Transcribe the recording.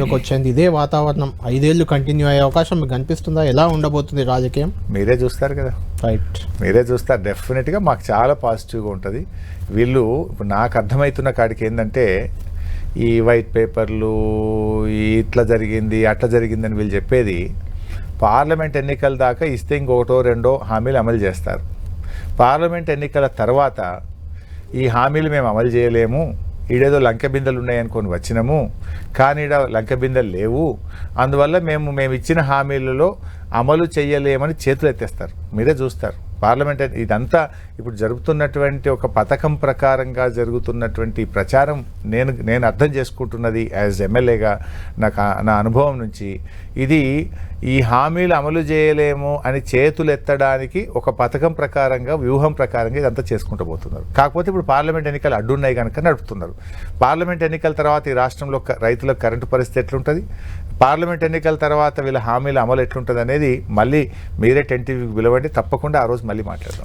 ఎన్నికలకు వచ్చింది, ఇదే వాతావరణం 5 ఏళ్ళు కంటిన్యూ అయ్యే అవకాశం మీకు కనిపిస్తుందా? ఎలా ఉండబోతుంది రాజకీయం? మీరే చూస్తారు కదా, రైట్, మీరే చూస్తారు. డెఫినెట్గా మాకు చాలా పాజిటివ్గా ఉంటుంది. వీళ్ళు ఇప్పుడు నాకు అర్థమవుతున్న కాడికి ఏంటంటే ఈ వైట్ పేపర్లు ఇట్లా జరిగింది అట్లా జరిగిందని వీళ్ళు చెప్పేది పార్లమెంట్ ఎన్నికల దాకా ఇస్తే ఇంకొకటో రెండో హామీలు అమలు చేస్తారు. పార్లమెంట్ ఎన్నికల తర్వాత ఈ హామీలు మేము అమలు చేయలేము, ఈడేదో లంక బిందెలు ఉన్నాయనుకొని వచ్చినాము కానీ ఈడ లంక బిందెలు లేవు, అందువల్ల మేము ఇచ్చిన హామీలలో అమలు చేయలేమని చేతులు ఎత్తేస్తారు. మీరే చూస్తారు. పార్లమెంట్ ఇదంతా ఇప్పుడు జరుగుతున్నటువంటి ఒక పథకం ప్రకారంగా జరుగుతున్నటువంటి ప్రచారం నేను అర్థం చేసుకుంటున్నది యాజ్ ఎమ్మెల్యేగా నా అనుభవం నుంచి, ఇది ఈ హామీలు అమలు చేయలేము అని చేతులు ఎత్తడానికి ఒక పథకం ప్రకారంగా వ్యూహం ప్రకారంగా ఇదంతా చేసుకుంటూ పోతున్నారు. కాకపోతే ఇప్పుడు పార్లమెంట్ ఎన్నికలు అడ్డున్నాయి కనుక నడుపుతున్నారు. పార్లమెంట్ ఎన్నికల తర్వాత ఈ రాష్ట్రంలో రైతులకు కరెంటు పరిస్థితి ఎట్లుంటుంది, పార్లమెంట్ ఎన్నికల తర్వాత వీళ్ళ హామీల అమలు ఎట్లుంటుంది అనేది మళ్ళీ మీరే 10 టీవీకి పిలవండి, తప్పకుండా ఆ రోజు మళ్ళీ మాట్లాడదాం.